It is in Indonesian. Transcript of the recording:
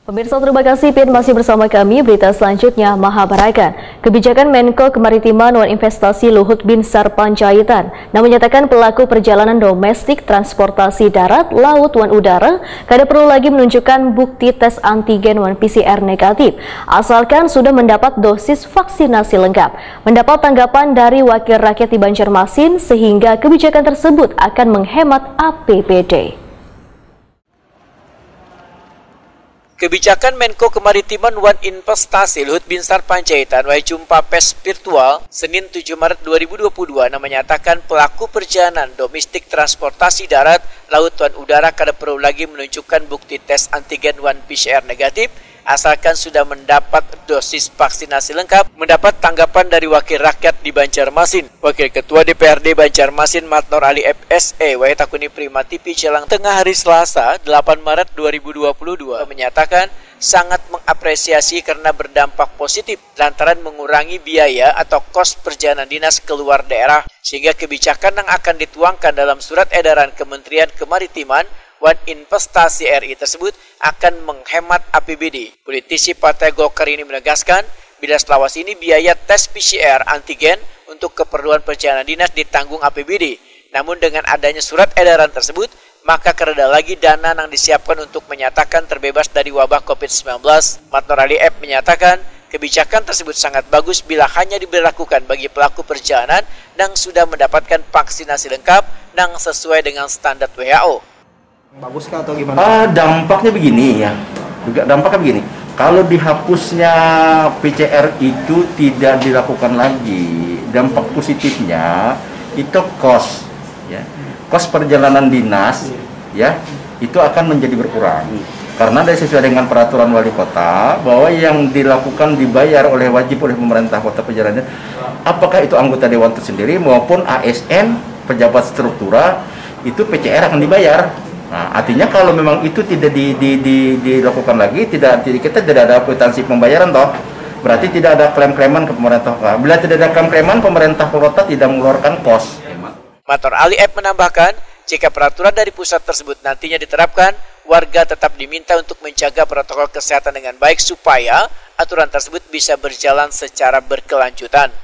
Pemirsa, terima kasih Pin masih bersama kami. Berita selanjutnya, Mahabarakan. Kebijakan Menko Kemaritiman dan Investasi Luhut Binsar Panjaitan menyatakan pelaku perjalanan domestik, transportasi darat, laut, dan udara kada perlu lagi menunjukkan bukti tes antigen dan PCR negatif, asalkan sudah mendapat dosis vaksinasi lengkap. Mendapat tanggapan dari wakil rakyat di Banjarmasin sehingga kebijakan tersebut akan menghemat APBD. Kebijakan Menko Kemaritiman dan Investasi Luhut Binsar Panjaitan jumpa pers virtual Senin 7 Maret 2022 menyatakan pelaku perjalanan domestik, transportasi darat, laut dan udara kada perlu lagi menunjukkan bukti tes antigen dan PCR negatif asalkan sudah mendapat dosis vaksinasi lengkap. Mendapat tanggapan dari wakil rakyat di Banjarmasin. Wakil Ketua DPRD Banjarmasin Matnor Ali FSE Wahitakuni Prima TV Jelang tengah hari Selasa 8 Maret 2022 menyatakan sangat mengapresiasi karena berdampak positif lantaran mengurangi biaya atau kos perjalanan dinas keluar daerah, sehingga kebijakan yang akan dituangkan dalam surat edaran Kementerian Kemaritiman dan Investasi RI tersebut akan menghemat APBD. Politisi Partai Golkar ini menegaskan bila selawas ini biaya tes PCR antigen untuk keperluan perjalanan dinas ditanggung APBD. Namun dengan adanya surat edaran tersebut, maka kereda lagi dana yang disiapkan untuk menyatakan terbebas dari wabah COVID-19. Matnor Ali F menyatakan kebijakan tersebut sangat bagus bila hanya diberlakukan bagi pelaku perjalanan yang sudah mendapatkan vaksinasi lengkap yang sesuai dengan standar WHO. Baguskah atau gimana? Dampaknya begini ya. Dampaknya begini. Kalau dihapusnya PCR itu tidak dilakukan lagi, dampak positifnya itu kos, ya. Kos perjalanan dinas, ya, itu akan menjadi berkurang. Karena sesuai dengan peraturan wali kota bahwa yang dilakukan dibayar wajib oleh pemerintah kota perjalanan, apakah itu anggota dewan tersendiri maupun ASN, pejabat struktural, itu PCR akan dibayar. Nah, artinya kalau memang itu tidak dilakukan lagi, kita tidak ada kwitansi pembayaran toh, berarti tidak ada klaim-klaiman ke pemerintah kota. Bila tidak ada klaim-klaiman, pemerintah kota tidak mengeluarkan kos. Matnor Ali F menambahkan, jika peraturan dari pusat tersebut nantinya diterapkan, warga tetap diminta untuk menjaga protokol kesehatan dengan baik supaya aturan tersebut bisa berjalan secara berkelanjutan.